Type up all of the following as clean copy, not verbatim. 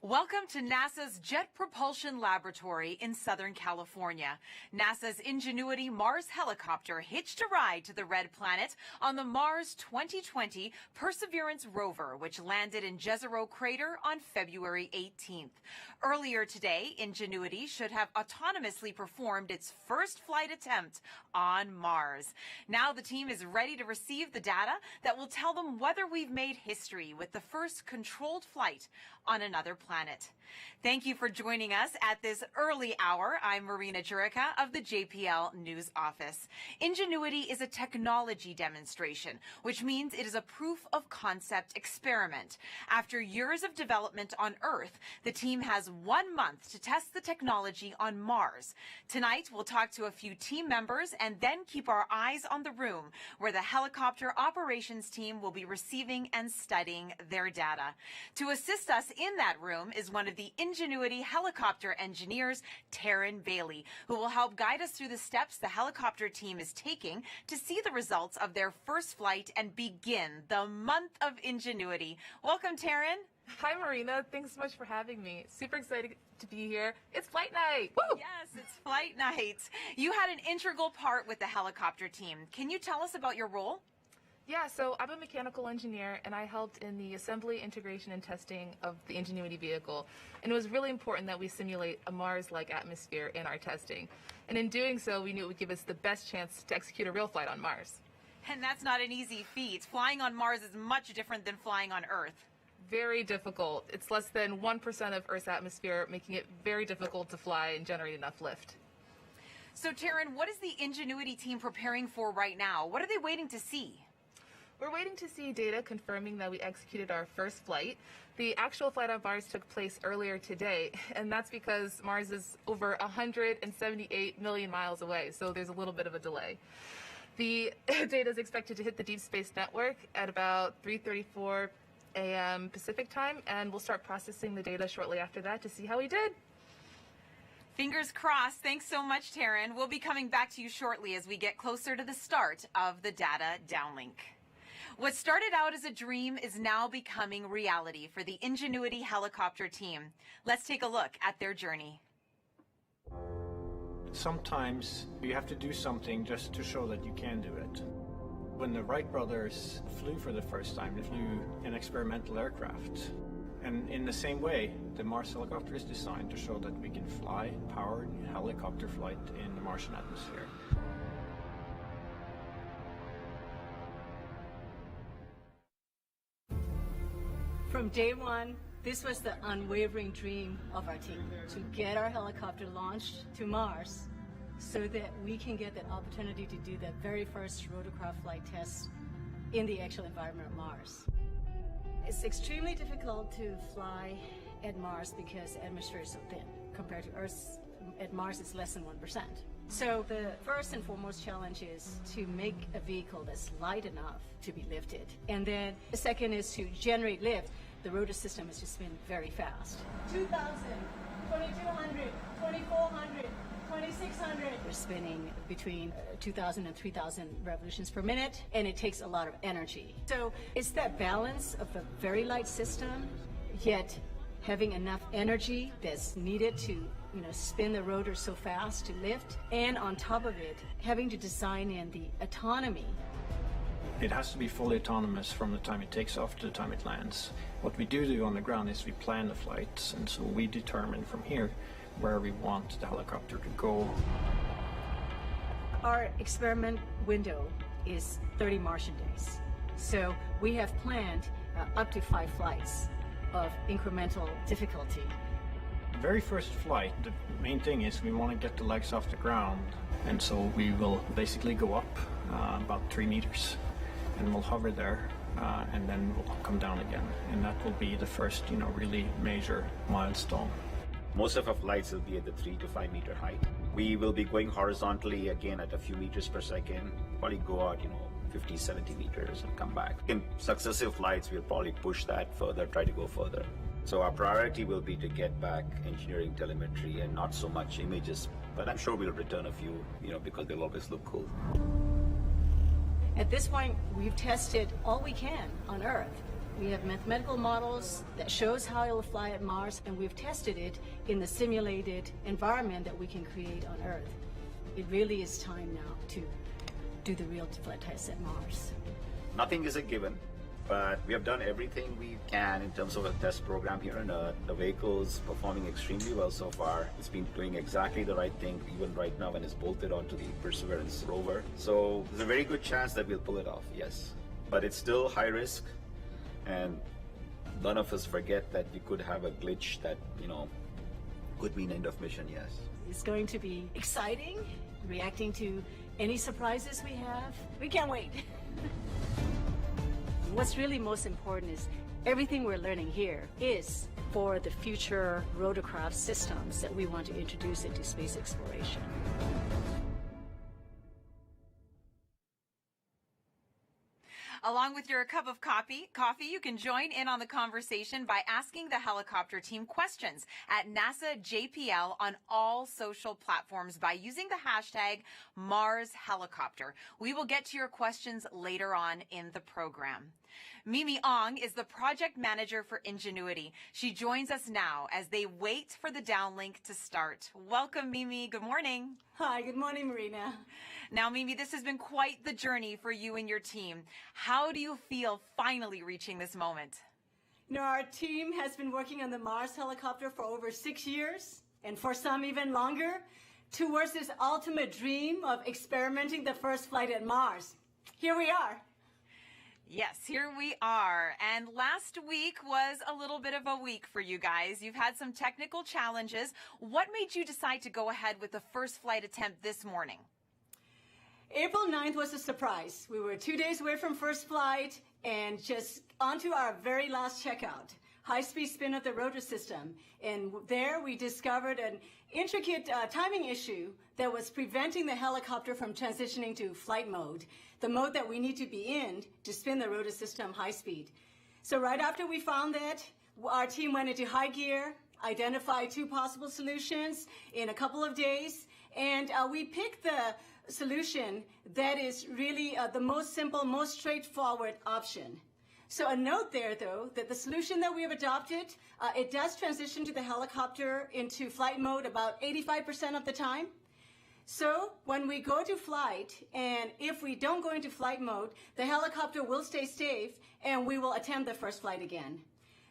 Welcome to NASA's Jet Propulsion Laboratory in Southern California. NASA's Ingenuity Mars helicopter hitched a ride to the Red Planet on the Mars 2020 Perseverance rover, which landed in Jezero Crater on February 18th. Earlier today, Ingenuity should have autonomously performed its first flight attempt on Mars. Now the team is ready to receive the data that will tell them whether we've made history with the first controlled flight on another planet. Thank you for joining us at this early hour. I'm Marina Jurica of the JPL News Office. Ingenuity is a technology demonstration, which means it is a proof of concept experiment. After years of development on Earth, the team has 1 month to test the technology on Mars. Tonight, we'll talk to a few team members and then keep our eyes on the room where the helicopter operations team will be receiving and studying their data. To assist us in that room is one of the Ingenuity helicopter engineers, Taryn Bailey, who will help guide us through the steps the helicopter team is taking to see the results of their first flight and begin the month of Ingenuity. Welcome, Taryn. Hi, Marina. Thanks so much for having me. Super excited to be here. It's flight night. Woo! Yes, it's flight night. You had an integral part with the helicopter team. Can you tell us about your role? Yeah, so I'm a mechanical engineer, and I helped in the assembly, integration, and testing of the Ingenuity vehicle. And it was really important that we simulate a Mars-like atmosphere in our testing. And in doing so, we knew it would give us the best chance to execute a real flight on Mars. And that's not an easy feat. Flying on Mars is much different than flying on Earth. Very difficult. It's less than 1% of Earth's atmosphere, making it very difficult to fly and generate enough lift. So, Taryn, what is the Ingenuity team preparing for right now? What are they waiting to see? We're waiting to see data confirming that we executed our first flight. The actual flight on Mars took place earlier today, and that's because Mars is over 178 million miles away, so there's a little bit of a delay. The data is expected to hit the Deep Space Network at about 3:34 a.m. Pacific time, and we'll start processing the data shortly after that to see how we did. Fingers crossed. Thanks so much, Taryn. We'll be coming back to you shortly as we get closer to the start of the data downlink. What started out as a dream is now becoming reality for the Ingenuity helicopter team. Let's take a look at their journey. Sometimes you have to do something just to show that you can do it. When the Wright brothers flew for the first time, they flew an experimental aircraft. And in the same way, the Mars helicopter is designed to show that we can fly powered helicopter flight in the Martian atmosphere. From day one, this was the unwavering dream of our team, to get our helicopter launched to Mars so that we can get that opportunity to do the very first rotorcraft flight test in the actual environment of Mars. It's extremely difficult to fly at Mars because the atmosphere is so thin. Compared to Earth, at Mars it's less than 1%. So the first and foremost challenge is to make a vehicle that's light enough to be lifted. And then the second is to generate lift. The rotor system is to spin very fast. 2,000, 2,200, 2,400, 2,600. We're spinning between 2,000 and 3,000 revolutions per minute, and it takes a lot of energy. So it's that balance of a very light system, yet having enough energy that's needed to spin the rotor so fast to lift, and on top of it, having to design in the autonomy. It has to be fully autonomous from the time it takes off to the time it lands. What we do on the ground is we plan the flights, and so we determine from here where we want the helicopter to go. Our experiment window is 30 Martian days. So we have planned up to 5 flights of incremental difficulty. The very first flight, the main thing is we want to get the legs off the ground, and so we will basically go up about 3 meters, and we'll hover there, and then we'll come down again, and that will be the first, really major milestone. Most of our flights will be at the 3 to 5 meter height. We will be going horizontally again at a few meters per second, probably go out, 50, 70 meters and come back. In successive flights, we'll probably push that further, try to go further. So our priority will be to get back engineering telemetry and not so much images, but I'm sure we'll return a few, because they'll always look cool. At this point, we've tested all we can on Earth. We have mathematical models that shows how it will fly at Mars, and we've tested it in the simulated environment that we can create on Earth. It really is time now to do the real flight tests at Mars. Nothing is a given, but we have done everything we can in terms of a test program here on Earth. The vehicle's performing extremely well so far. It's been doing exactly the right thing, even right now when it's bolted onto the Perseverance rover. So there's a very good chance that we'll pull it off, yes. But it's still high risk, and none of us forget that you could have a glitch that, could mean end of mission, yes. It's going to be exciting, reacting to any surprises we have. We can't wait. What's really most important is everything we're learning here is for the future rotorcraft systems that we want to introduce into space exploration. Along with your cup of coffee, you can join in on the conversation by asking the helicopter team questions at NASA JPL on all social platforms by using the hashtag #MarsHelicopter. We will get to your questions later on in the program. Mimi Ong is the project manager for Ingenuity. She joins us now as they wait for the downlink to start. Welcome, Mimi. Good morning. Hi, good morning, Marina. Now, Mimi, this has been quite the journey for you and your team. How do you feel finally reaching this moment? Our team has been working on the Mars helicopter for over 6 years, and for some even longer, towards this ultimate dream of experimenting the first flight at Mars. Here we are. Yes, here we are. And last week was a little bit of a week for you guys. You've had some technical challenges. What made you decide to go ahead with the first flight attempt this morning? April 9th was a surprise. We were 2 days away from first flight and just onto our very last checkout, high-speed spin of the rotor system. And there we discovered an intricate timing issue that was preventing the helicopter from transitioning to flight mode, the mode that we need to be in to spin the rotor system high speed. So right after we found that, our team went into high gear, identified 2 possible solutions in a couple of days, and we picked the solution that is really the most simple, most straightforward option. So a note there, though, that the solution that we have adopted, it does transition to the helicopter into flight mode about 85% of the time. So when we go to flight, and if we don't go into flight mode, the helicopter will stay safe, and we will attempt the first flight again.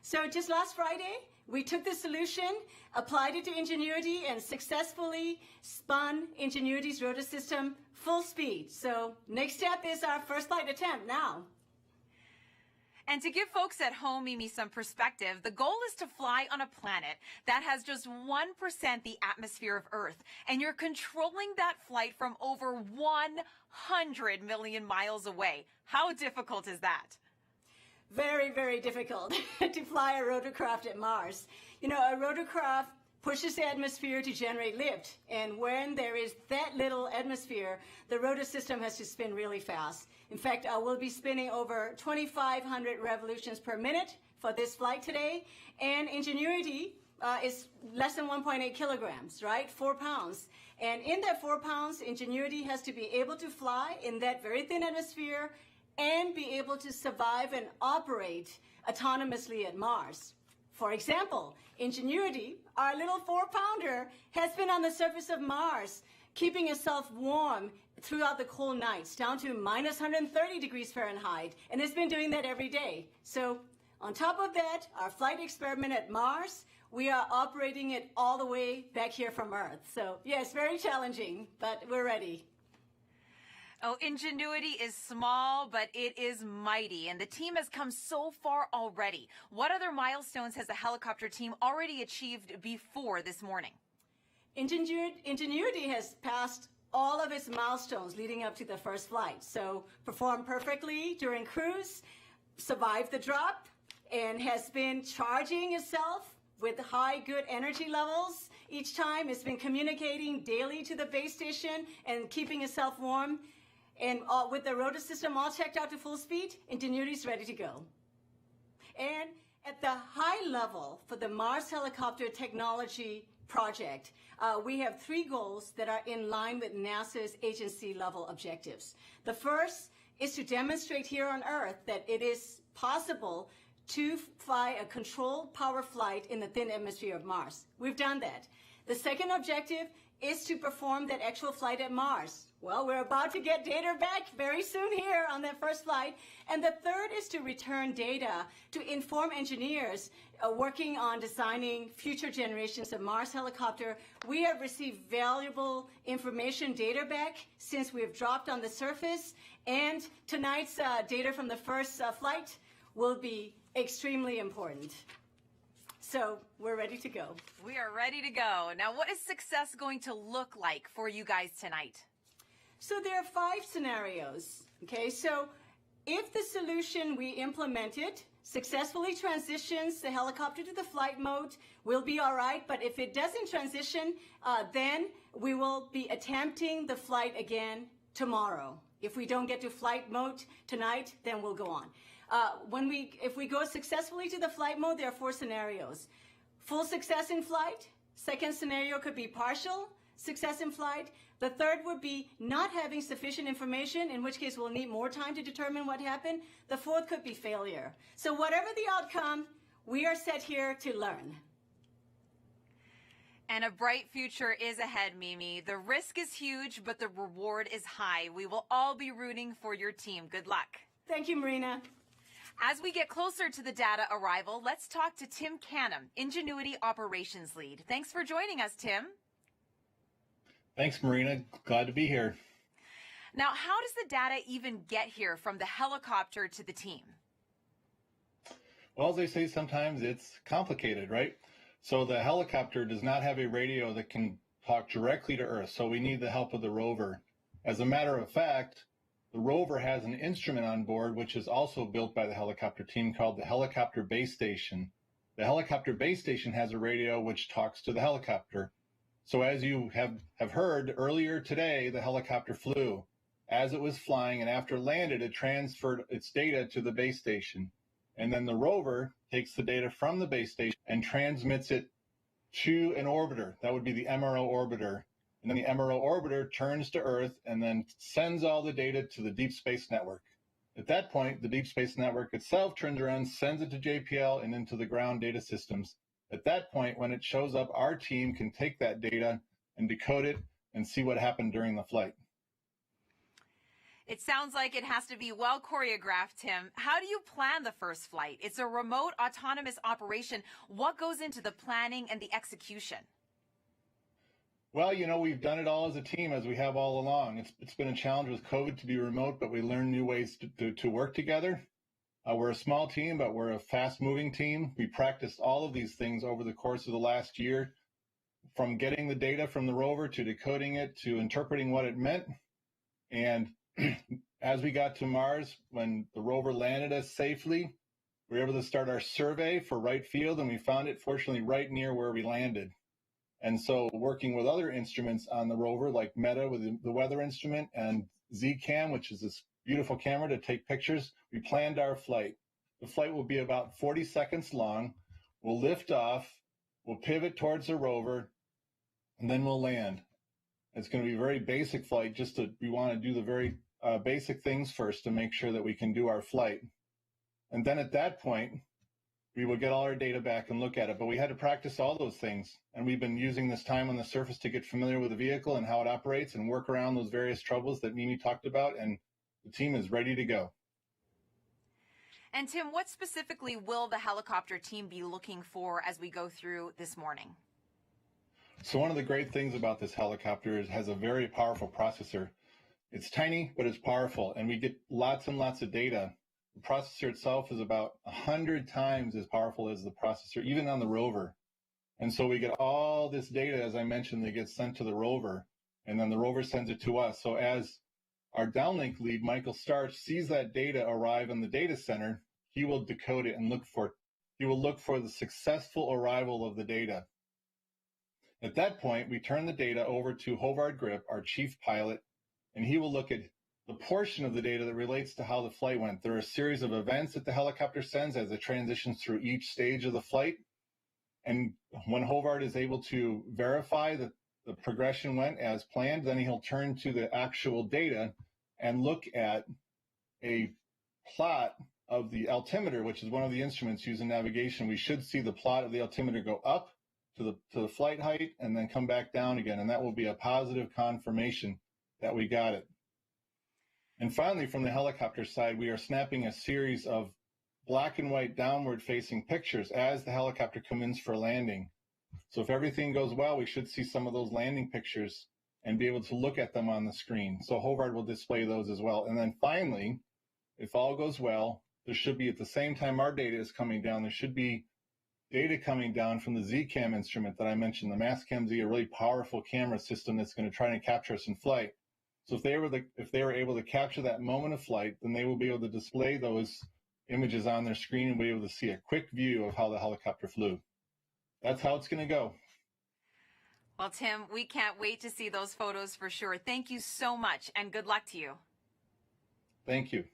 So just last Friday, we took this solution, applied it to Ingenuity, and successfully spun Ingenuity's rotor system full speed. So next step is our first flight attempt now. And to give folks at home, Mimi, some perspective, the goal is to fly on a planet that has just 1% the atmosphere of Earth. And you're controlling that flight from over 100 million miles away. How difficult is that? Very, very difficult to fly a rotorcraft at Mars. A rotorcraft pushes the atmosphere to generate lift. And when there is that little atmosphere, the rotor system has to spin really fast. In fact, we'll be spinning over 2,500 revolutions per minute for this flight today. And Ingenuity is less than 1.8 kilograms, right? 4 pounds. And in that 4 pounds, Ingenuity has to be able to fly in that very thin atmosphere and be able to survive and operate autonomously at Mars. For example, Ingenuity, our little 4-pounder, has been on the surface of Mars, keeping itself warm throughout the cold nights, down to minus 130 degrees Fahrenheit, and it's been doing that every day. So on top of that, our flight experiment at Mars, we are operating it all the way back here from Earth. So yeah, it's very challenging, but we're ready. Oh, Ingenuity is small, but it is mighty, and the team has come so far already. What other milestones has the helicopter team already achieved before this morning? Ingenuity has passed all of its milestones leading up to the first flight. So performed perfectly during cruise, survived the drop, and has been charging itself with high good energy levels. Each time it's been communicating daily to the base station and keeping itself warm. And with the rotor system all checked out to full speed, Ingenuity's ready to go. And at the high level for the Mars Helicopter Technology Project, we have 3 goals that are in line with NASA's agency-level objectives. The first is to demonstrate here on Earth that it is possible to fly a controlled power flight in the thin atmosphere of Mars. We've done that. The second objective is to perform that actual flight at Mars. Well, we're about to get data back very soon here on that first flight. And the third is to return data to inform engineers working on designing future generations of Mars helicopter. We have received valuable information data back since we have dropped on the surface. And tonight's data from the first flight will be extremely important. So we're ready to go. We are ready to go. Now, what is success going to look like for you guys tonight? So there are 5 scenarios. Okay, so if the solution we implemented successfully transitions the helicopter to the flight mode, we'll be all right. But if it doesn't transition, then we will be attempting the flight again tomorrow. If we don't get to flight mode tonight, then we'll go on. If we go successfully to the flight mode, there are 4 scenarios. Full success in flight. Second scenario could be partial success in flight. The third would be not having sufficient information, in which case we'll need more time to determine what happened. The fourth could be failure. So whatever the outcome, we are set here to learn. And a bright future is ahead, Mimi. The risk is huge, but the reward is high. We will all be rooting for your team. Good luck. Thank you, Marina. As we get closer to the data arrival, let's talk to Tim Canham, Ingenuity Operations Lead. Thanks for joining us, Tim. Thanks, Marina. Glad to be here. Now, how does the data even get here from the helicopter to the team? Well, as they say, sometimes it's complicated, right? So the helicopter does not have a radio that can talk directly to Earth, so we need the help of the rover. As a matter of fact, the rover has an instrument on board, which is also built by the helicopter team, called the Helicopter Base Station. The Helicopter Base Station has a radio which talks to the helicopter. So as you have heard earlier today, the helicopter flew. As it was flying and after landed, it transferred its data to the base station. And then the rover takes the data from the base station and transmits it to an orbiter. That would be the MRO orbiter. And then the MRO orbiter turns to Earth and then sends all the data to the Deep Space Network. At that point, the Deep Space Network itself turns around, sends it to JPL and into the ground data systems. At that point, when it shows up, our team can take that data and decode it and see what happened during the flight. It sounds like it has to be well choreographed, Tim. How do you plan the first flight? It's a remote autonomous operation. What goes into the planning and the execution? Well, you know, we've done it all as a team, as we have all along. It's been a challenge with COVID to be remote, but we learned new ways to work together. We're a small team, but we're a fast-moving team. We practiced all of these things over the course of the last year, from getting the data from the rover to decoding it to interpreting what it meant. And as we got to Mars, when the rover landed us safely, we were able to start our survey for right field, and we found it, fortunately, right near where we landed. And so working with other instruments on the rover, like META with the weather instrument and Z-Cam, which is this beautiful camera to take pictures, we planned our flight. The flight will be about 40 seconds long. We'll lift off, we'll pivot towards the rover, and then we'll land. It's going to be a very basic flight. We want to do the very basic things first to make sure that we can do our flight. And then at that point, we will get all our data back and look at it. But we had to practice all those things. And we've been using this time on the surface to get familiar with the vehicle and how it operates and work around those various troubles that Mimi talked about. And the team is ready to go. And Tim, what specifically will the helicopter team be looking for as we go through this morning? So one of the great things about this helicopter is it has a very powerful processor. It's tiny, but it's powerful, and we get lots and lots of data. The processor itself is about 100 times as powerful as the processor, even on the rover. And so we get all this data, as I mentioned, that gets sent to the rover, and then the rover sends it to us. So as our downlink lead, Michael Starch, sees that data arrive in the data center, he will decode it and he will look for the successful arrival of the data. At that point, we turn the data over to Hovard Grip, our chief pilot, and he will look at the portion of the data that relates to how the flight went. There are a series of events that the helicopter sends as it transitions through each stage of the flight. And when Hovard is able to verify that the progression went as planned, then he'll turn to the actual data and look at a plot of the altimeter, which is one of the instruments used in navigation, we should see the plot of the altimeter go up to the flight height and then come back down again. And that will be a positive confirmation that we got it. And finally, from the helicopter side, we are snapping a series of black and white downward facing pictures as the helicopter comes in for landing. So if everything goes well, we should see some of those landing pictures and be able to look at them on the screen. So Hovard will display those as well. And then finally, if all goes well, there should be, at the same time our data is coming down, there should be data coming down from the Z-Cam instrument that I mentioned, the Mastcam Z, a really powerful camera system that's going to try and capture us in flight. So if they were able to capture that moment of flight, then they will be able to display those images on their screen and be able to see a quick view of how the helicopter flew. That's how it's going to go. Well, Tim, we can't wait to see those photos for sure. Thank you so much, and good luck to you. Thank you.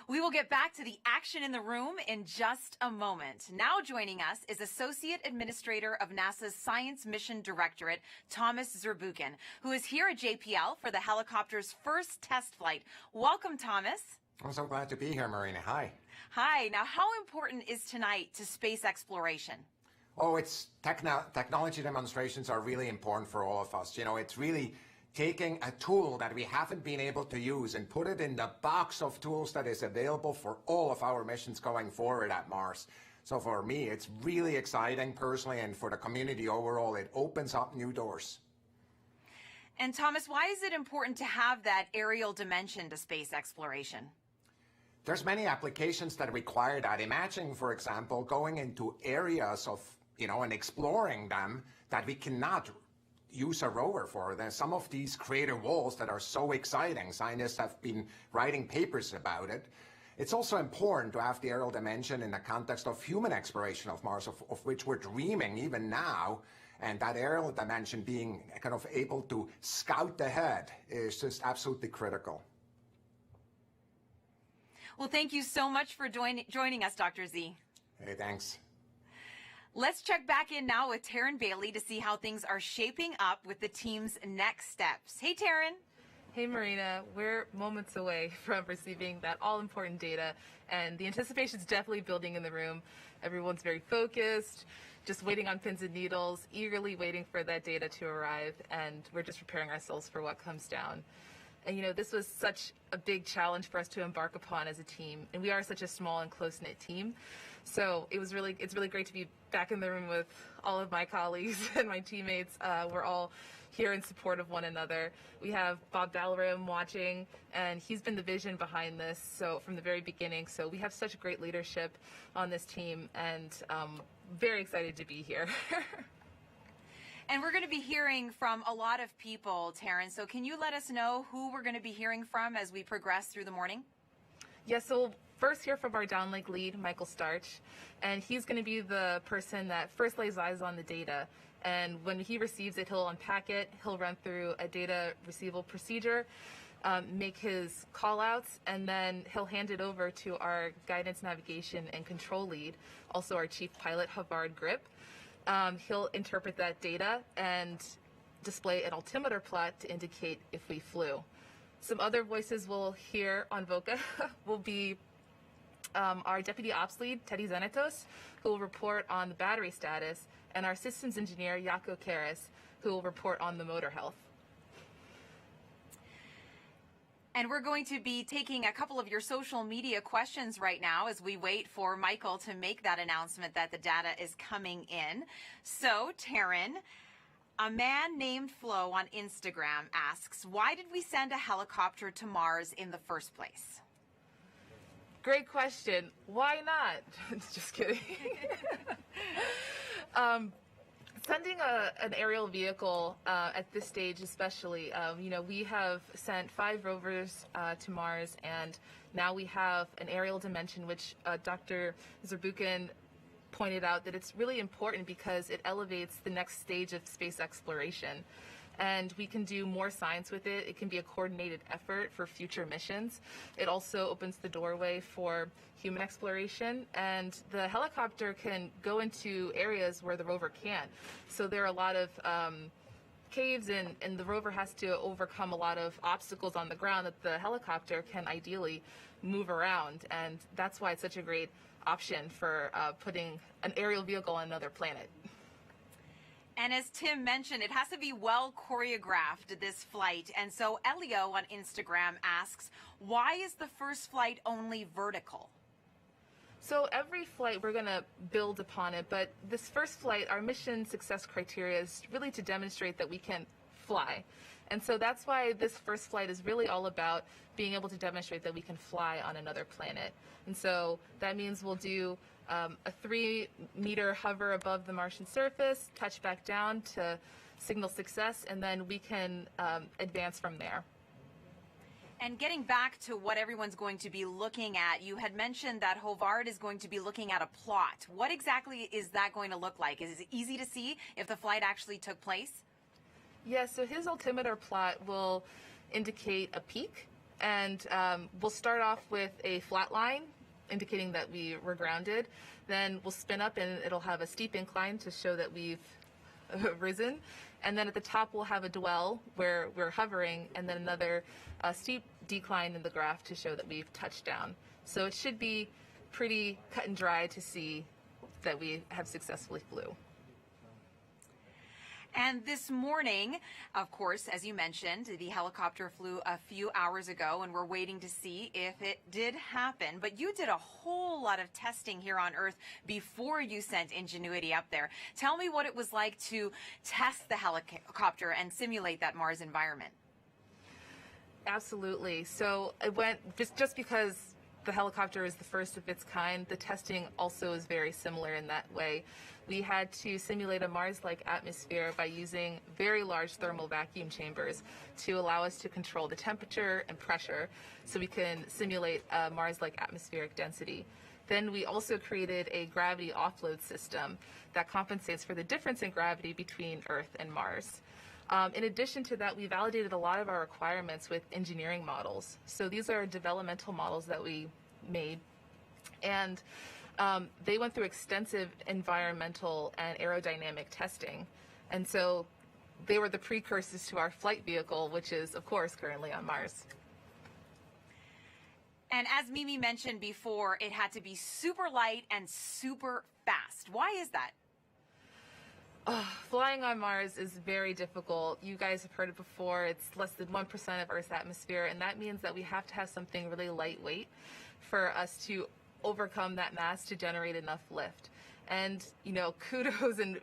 We will get back to the action in the room in just a moment. Now joining us is Associate Administrator of NASA's Science Mission Directorate, Thomas Zurbuchen, who is here at JPL for the helicopter's first test flight. Welcome, Thomas. I'm so glad to be here, Marina. Hi. Hi. Now, how important is tonight to space exploration? Oh, technology demonstrations are really important for all of us. You know, it's really taking a tool that we haven't been able to use and put it in the box of tools that is available for all of our missions going forward at Mars. So for me, it's really exciting personally, and for the community overall, it opens up new doors. And Thomas, why is it important to have that aerial dimension to space exploration? There's many applications that require that. Imagine, for example, going into areas of, and exploring them that we cannot use a rover for. There's some of these crater walls that are so exciting. Scientists have been writing papers about it. It's also important to have the aerial dimension in the context of human exploration of Mars, of which we're dreaming even now. And that aerial dimension being kind of able to scout ahead is just absolutely critical. Well, thank you so much for joining us, Dr. Z. Hey, thanks. Let's check back in now with Taryn Bailey to see how things are shaping up with the team's next steps. Hey, Taryn. Hey, Marina. We're moments away from receiving that all-important data, and the anticipation is definitely building in the room. Everyone's very focused, just waiting on pins and needles, eagerly waiting for that data to arrive, and we're just preparing ourselves for what comes down. And this was such a big challenge for us to embark upon as a team, and we are such a small and close-knit team. So it's really great to be back in the room with all of my colleagues and my teammates. We're all here in support of one another. We have Bob Ballaram watching, and he's been the vision behind this from the very beginning. So we have such great leadership on this team, and very excited to be here. And we're going to be hearing from a lot of people, Taryn. So can you let us know who we're going to be hearing from as we progress through the morning? Yes, so we'll first hear from our downlink lead, Michael Starch, and he's going to be the person that first lays eyes on the data. And when he receives it, he'll unpack it, he'll run through a data receival procedure, make his call-outs, and then he'll hand it over to our guidance, navigation, and control lead, also our chief pilot, Hovard Grip. He'll interpret that data and display an altimeter plot to indicate if we flew. Some other voices we'll hear on VOCA will be our Deputy Ops Lead, Teddy Zenetos, who will report on the battery status, and our Systems Engineer, Jaco Karas, who will report on the motor health. And we're going to be taking a couple of your social media questions right now as we wait for Michael to make that announcement that the data is coming in. So, Taryn, a man named Flo on Instagram asks, why did we send a helicopter to Mars in the first place? Great question. Why not? Just kidding. Sending an aerial vehicle at this stage especially, we have sent 5 rovers to Mars, and now we have an aerial dimension, which Dr. Zurbuchen pointed out that it's really important because it elevates the next stage of space exploration. And we can do more science with it. It can be a coordinated effort for future missions. It also opens the doorway for human exploration, and the helicopter can go into areas where the rover can't. So there are a lot of caves in, and the rover has to overcome a lot of obstacles on the ground that the helicopter can ideally move around. And that's why it's such a great option for putting an aerial vehicle on another planet. And as Tim mentioned, it has to be well choreographed, this flight. And so Elio on Instagram asks, why is the first flight only vertical? So every flight, we're going to build upon it. But this first flight, our mission success criteria is really to demonstrate that we can fly. And so that's why this first flight is really all about being able to demonstrate that we can fly on another planet. And so that means we'll do a 3-meter hover above the Martian surface, touch back down to signal success, and then we can advance from there. And getting back to what everyone's going to be looking at, you had mentioned that Hovard is going to be looking at a plot. What exactly is that going to look like? Is it easy to see if the flight actually took place? Yes, so his altimeter plot will indicate a peak, and we'll start off with a flat line indicating that we were grounded. Then we'll spin up and it'll have a steep incline to show that we've risen. And then at the top we'll have a dwell where we're hovering, and then another steep decline in the graph to show that we've touched down. So it should be pretty cut and dry to see that we have successfully flew. And this morning, of course, as you mentioned, the helicopter flew a few hours ago, and we're waiting to see if it did happen. But you did a whole lot of testing here on Earth before you sent Ingenuity up there. Tell me what it was like to test the helicopter and simulate that Mars environment. Absolutely. So it went just because the helicopter is the first of its kind, the testing also is very similar in that way. We had to simulate a Mars-like atmosphere by using very large thermal vacuum chambers to allow us to control the temperature and pressure so we can simulate a Mars-like atmospheric density. Then we also created a gravity offload system that compensates for the difference in gravity between Earth and Mars. In addition to that, we validated a lot of our requirements with engineering models. So these are developmental models that we made, and they went through extensive environmental and aerodynamic testing. And so they were the precursors to our flight vehicle, which is, of course, currently on Mars. And as Mimi mentioned before, it had to be super light and super fast. Why is that? Flying on Mars is very difficult. You guys have heard it before. It's less than 1% of Earth's atmosphere, and that means that we have to have something really lightweight for us to overcome that mass to generate enough lift. And, you know, kudos and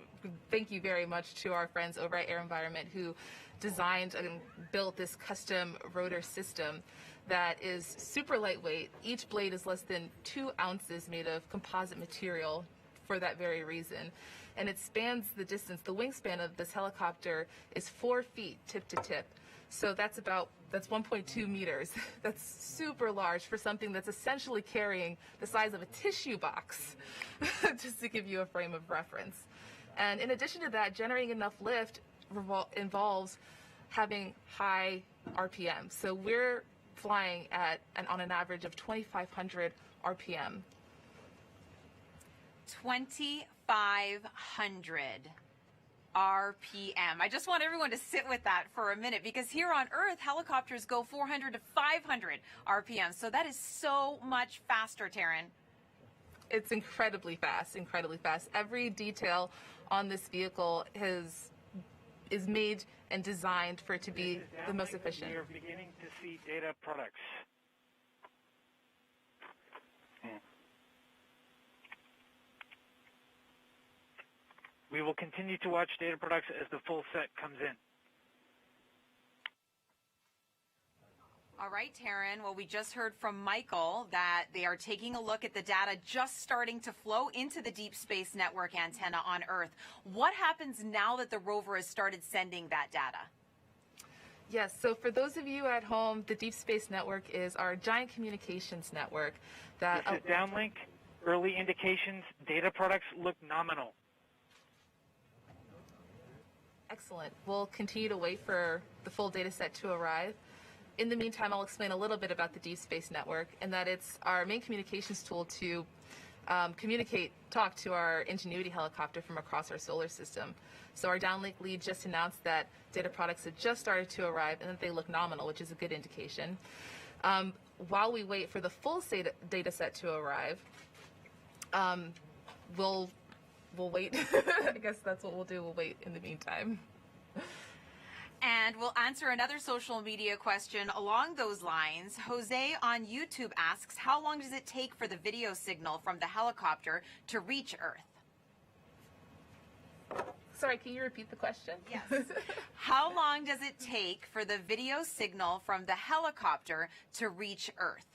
thank you very much to our friends over at Air Environment who designed and built this custom rotor system that is super lightweight. Each blade is less than 2 ounces made of composite material for that very reason. And it spans the distance. The wingspan of this helicopter is 4 feet tip to tip. So that's 1.2 meters. That's super large for something that's essentially carrying the size of a tissue box, just to give you a frame of reference. And in addition to that, generating enough lift involves having high RPM. So we're flying at on an average of 2,500 RPM. 2,500 RPM. I just want everyone to sit with that for a minute, because here on Earth, helicopters go 400 to 500 RPM. So that is so much faster, Taryn. It's incredibly fast, incredibly fast. Every detail on this vehicle is made and designed for it to be the most efficient. We are beginning to see data products. We will continue to watch data products as the full set comes in. All right, Taryn. Well, we just heard from Michael that they are taking a look at the data just starting to flow into the Deep Space Network antenna on Earth. What happens now that the rover has started sending that data? Yes, so for those of you at home, the Deep Space Network is our giant communications network. This is downlink. Early indications, data products look nominal. Excellent. We'll continue to wait for the full data set to arrive. In the meantime, I'll explain a little bit about the Deep Space Network, and that it's our main communications tool to talk to our Ingenuity helicopter from across our solar system. So our downlink lead just announced that data products had just started to arrive and that they look nominal, which is a good indication. While we wait for the full data set to arrive, we'll wait. I guess that's what we'll do. We'll wait in the meantime. And we'll answer another social media question along those lines. Jose on YouTube asks, how long does it take for the video signal from the helicopter to reach Earth? Sorry, can you repeat the question? Yes. How long does it take for the video signal from the helicopter to reach Earth?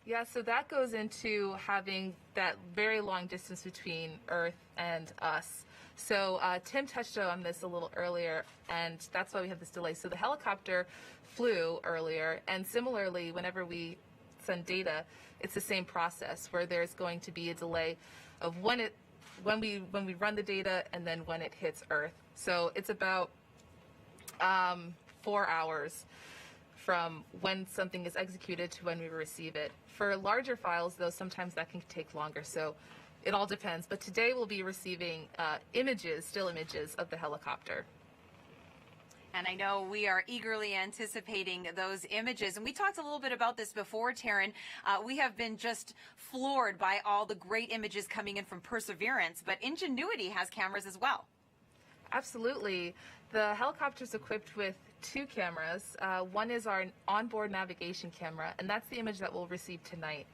Yeah, so that goes into having that very long distance between Earth and us. So Tim touched on this a little earlier, and that's why we have this delay. So the helicopter flew earlier, and similarly, whenever we send data, it's the same process where there's going to be a delay of when we run the data and then when it hits Earth. So it's about 4 hours from when something is executed to when we receive it. For larger files, though, sometimes that can take longer. So it all depends. But today we'll be receiving still images of the helicopter. And I know we are eagerly anticipating those images. And we talked a little bit about this before, Taryn. We have been just floored by all the great images coming in from Perseverance, but Ingenuity has cameras as well. Absolutely. The helicopter is equipped with 2 cameras. One is our onboard navigation camera, and that's the image that we'll receive tonight.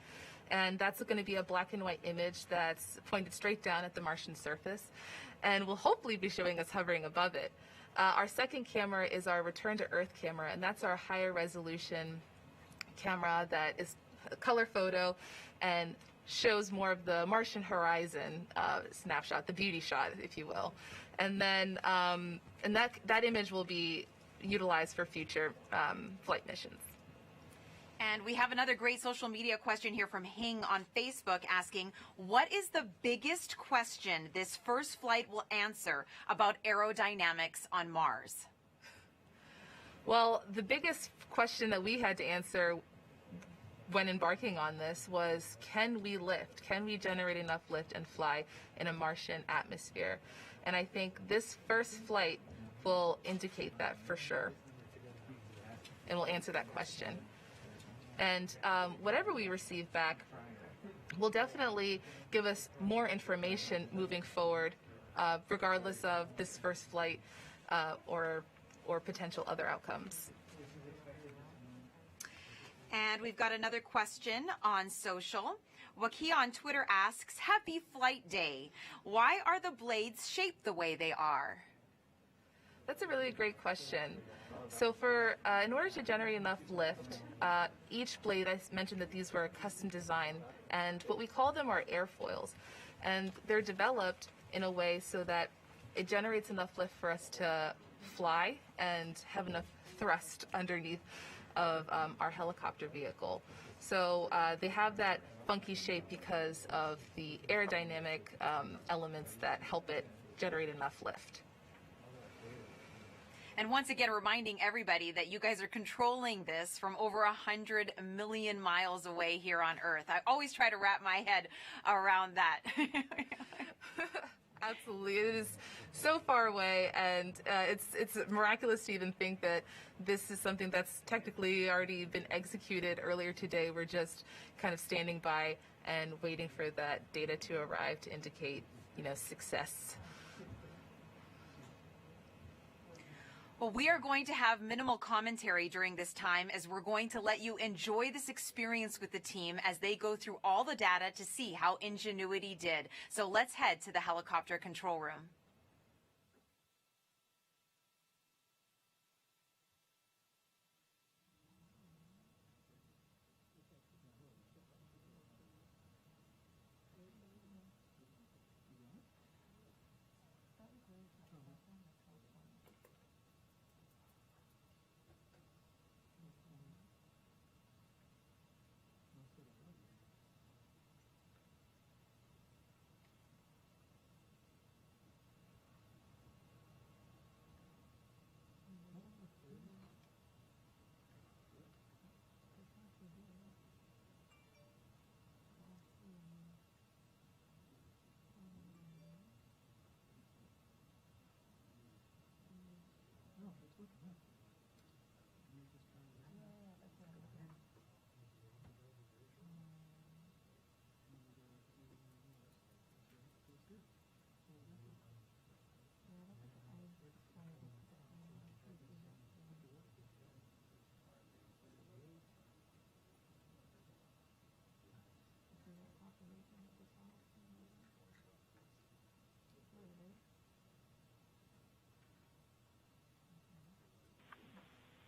And that's going to be a black and white image that's pointed straight down at the Martian surface, and will hopefully be showing us hovering above it. Our second camera is our return to Earth camera, and that's our higher resolution camera that is a color photo and shows more of the Martian horizon snapshot, the beauty shot, if you will. And then and that image will be utilized for future flight missions. And we have another great social media question here from Hing on Facebook asking, what is the biggest question this first flight will answer about aerodynamics on Mars? Well, the biggest question that we had to answer when embarking on this was, can we lift? Can we generate enough lift and fly in a Martian atmosphere? And I think this first flight will indicate that for sure, and will answer that question. And whatever we receive back will definitely give us more information moving forward, regardless of this first flight or potential other outcomes. And we've got another question on social. Wakia on Twitter asks, happy flight day. Why are the blades shaped the way they are? That's a really great question. So in order to generate enough lift, each blade, I mentioned that these were custom designed, and what we call them are airfoils. And they're developed in a way so that it generates enough lift for us to fly and have enough thrust underneath of our helicopter vehicle. So they have that funky shape because of the aerodynamic elements that help it generate enough lift. And once again, reminding everybody that you guys are controlling this from over 100 million miles away here on Earth. I always try to wrap my head around that. Absolutely. It is so far away, and it's miraculous to even think that this is something that's technically already been executed earlier today. We're just kind of standing by and waiting for that data to arrive to indicate, success. Well, we are going to have minimal commentary during this time as we're going to let you enjoy this experience with the team as they go through all the data to see how Ingenuity did. So let's head to the helicopter control room.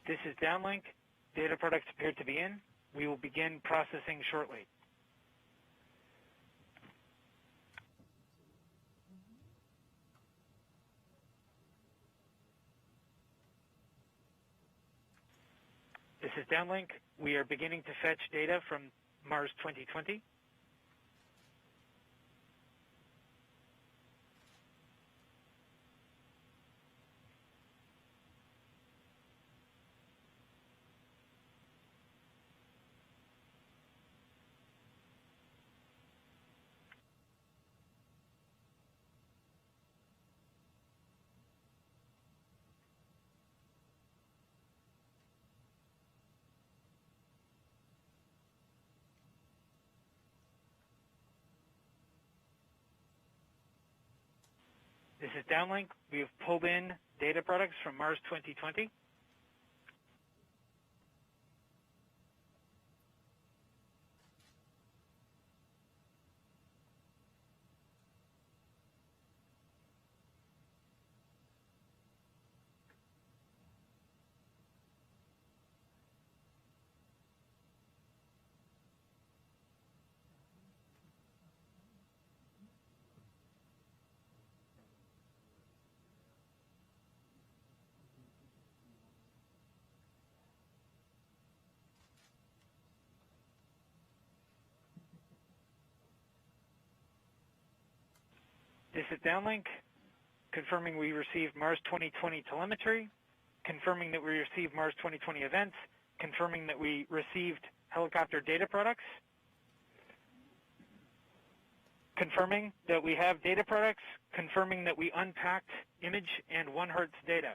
This is downlink. Data products appear to be in. We will begin processing shortly. This is downlink. We are beginning to fetch data from Mars 2020. This is downlink. We have pulled in data products from Mars 2020. This is downlink, confirming we received Mars 2020 telemetry, confirming that we received Mars 2020 events, confirming that we received helicopter data products, confirming that we have data products, confirming that we unpacked image and 1 Hz data.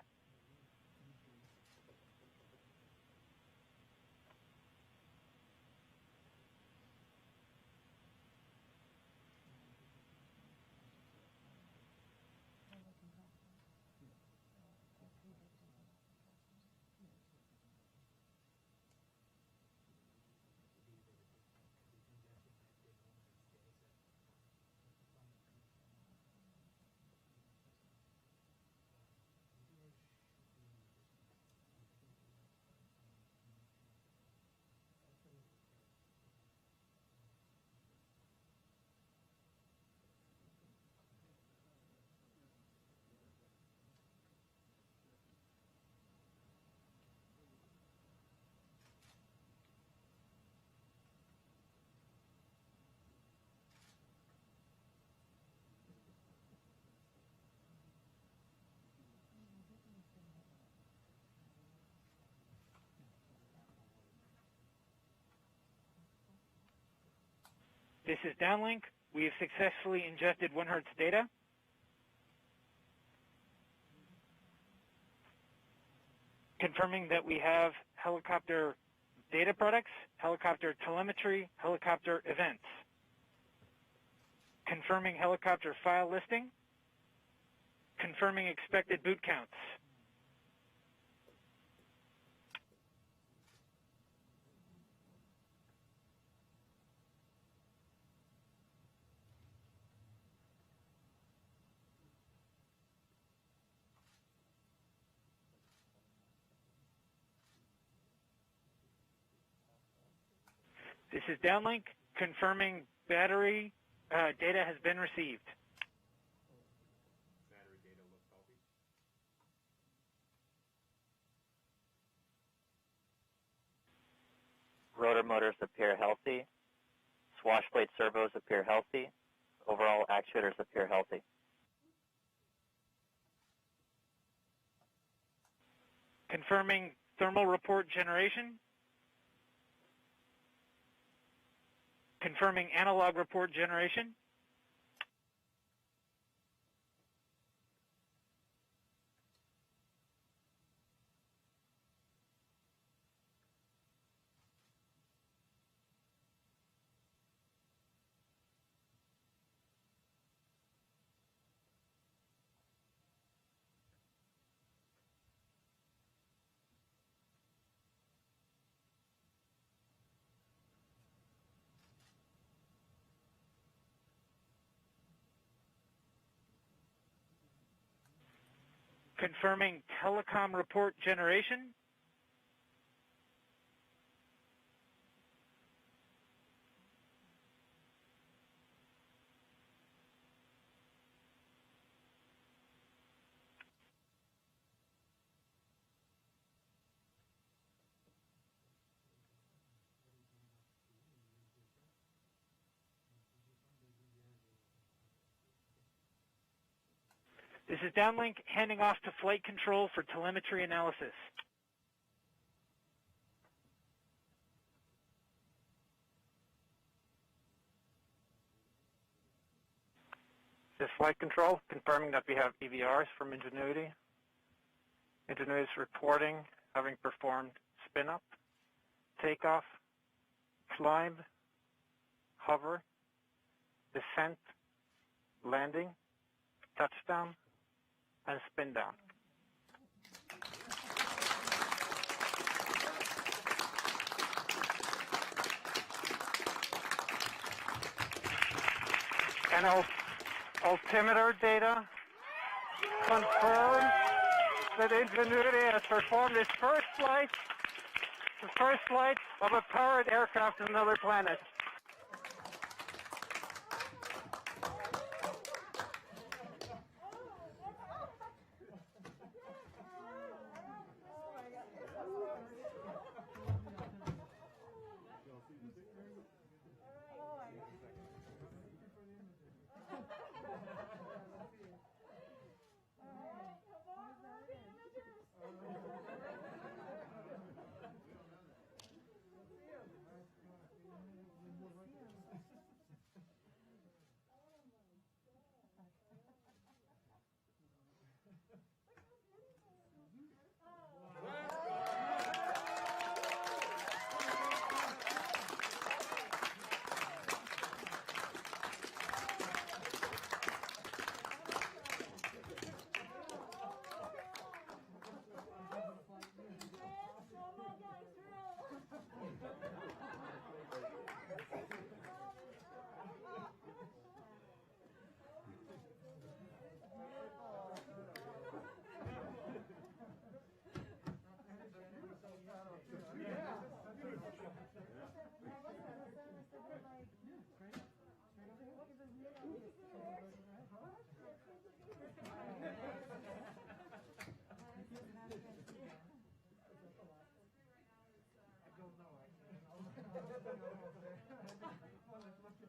This is downlink. We have successfully ingested 1 Hz data. Confirming that we have helicopter data products, helicopter telemetry, helicopter events. Confirming helicopter file listing. Confirming expected boot counts. This is downlink, confirming battery data has been received. Battery data looks healthy. Rotor motors appear healthy. Swash plate servos appear healthy. Overall actuators appear healthy. Confirming thermal report generation. Confirming analog report generation. confirming telecom report generation. This is downlink handing off to flight control for telemetry analysis. This is flight control, confirming that we have EVRs from Ingenuity. Ingenuity is reporting having performed spin-up, takeoff, climb, hover, descent, landing, touchdown, and spin down. And altimeter data confirms that Ingenuity has performed its first flight, the first flight of a powered aircraft to another planet.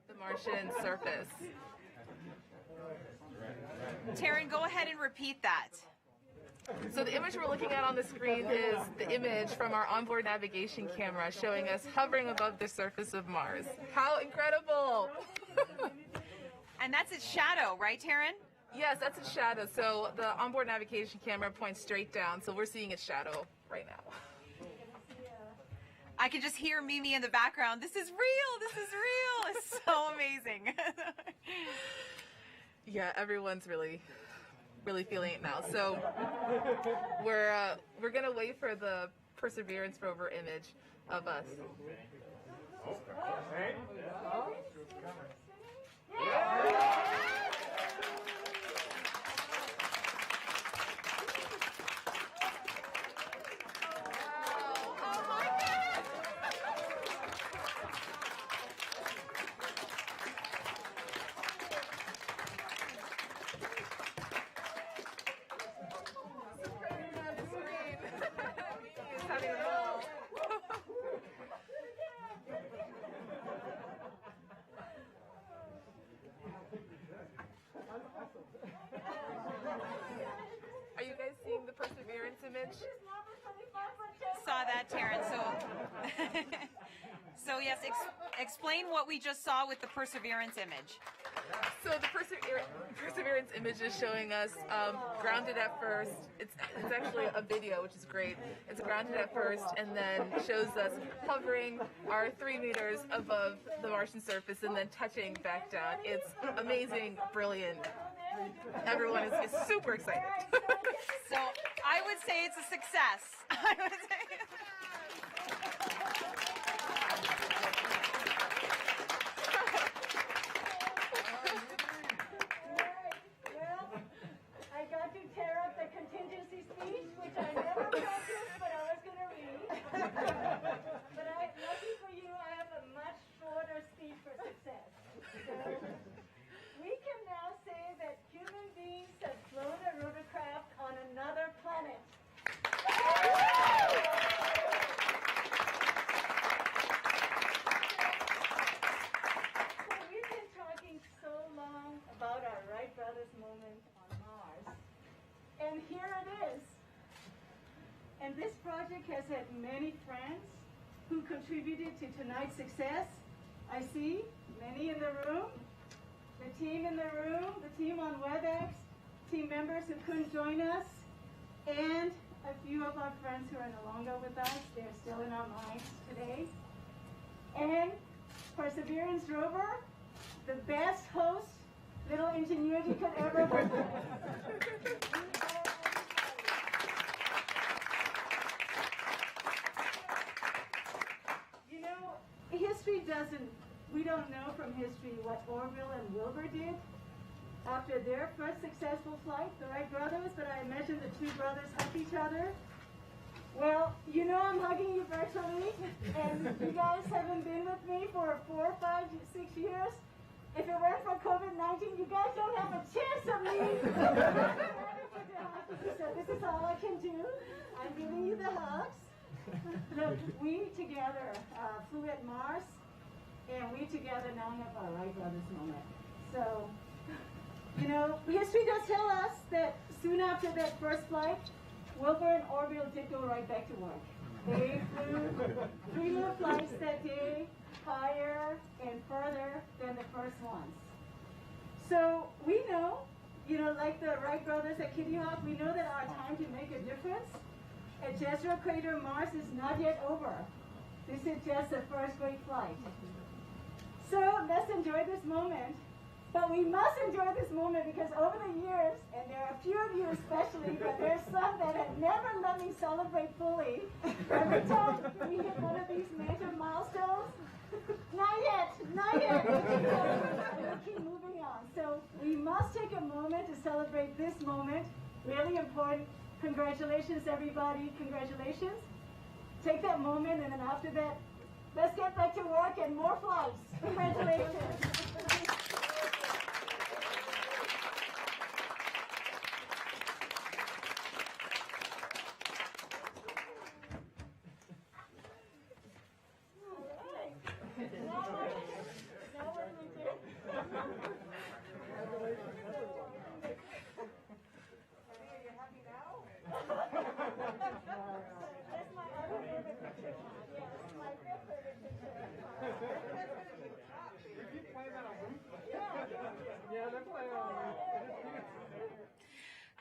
The Martian surface. Taryn, go ahead and repeat that. So the image we're looking at on the screen is the image from our onboard navigation camera showing us hovering above the surface of Mars. How incredible! And that's its shadow, right, Taryn? Yes, that's its shadow. So the onboard navigation camera points straight down, so we're seeing its shadow right now. I can just hear Mimi in the background. This is real. This is real. It's so amazing. Yeah, everyone's really feeling it now. So we're gonna wait for the Perseverance rover image of us. Are you guys seeing the Perseverance image? Saw that, Taryn. So yes, explain what we just saw with the Perseverance image. So the Perseverance image is showing us grounded at first. It's actually a video, which is great. It's grounded at first, and then shows us hovering our 3 meters above the Martian surface, and then touching back down. It's amazing, brilliant. Everyone is super excited. So I would say it's a success. I would say. I got to tear up the contingency this project has had many friends who contributed to tonight's success. I see many in the room, the team in the room, the team on WebEx, team members who couldn't join us, and a few of our friends who are no longer with us. They're still in our minds today. And Perseverance Rover, the best host little Ingenuity could ever hope for. You know, history doesn't, we don't know from history what Orville and Wilbur did after their first successful flight, the Wright brothers, but I imagine the two brothers hugged each other. Well, you know I'm hugging you virtually, and you guys haven't been with me for 4, 5, 6 years. If it weren't for COVID-19, you guys don't have a chance of me. So this is all I can do. I'm giving you the hugs. Look, we together flew at Mars, and we together now have our Wright brothers moment. So, you know, history does tell us that soon after that first flight, Wilbur and Orville did go right back to work. They flew 3 more flights that day, higher and further than the first ones. So we know, you know, like the Wright brothers at Kitty Hawk, we know that our time to make a difference at Jezero Crater, Mars is not yet over. This is just the first great flight. So let's enjoy this moment. But we must enjoy this moment because over the years, and there are a few of you especially, but there's some that have never let me celebrate fully. Every time we hit one of these major milestones, not yet, we'll keep moving on. So we must take a moment to celebrate this moment, really important. Congratulations, everybody, congratulations. Take that moment, and then after that, let's get back to work and more flights. Congratulations.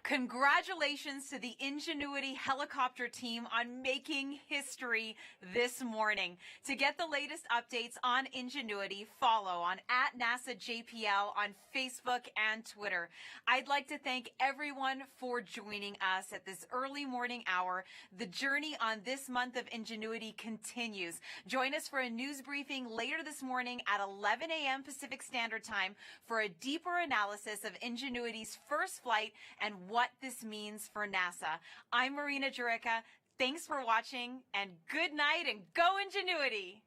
Congratulations to the Ingenuity helicopter team on making history this morning. To get the latest updates on Ingenuity, follow on @NASAJPL on Facebook and Twitter. I'd like to thank everyone for joining us at this early morning hour. The journey on this month of Ingenuity continues. Join us for a news briefing later this morning at 11 a.m. Pacific Standard Time for a deeper analysis of Ingenuity's first flight and what this means for NASA. I'm Marina Jurica. Thanks for watching, and good night, and go Ingenuity!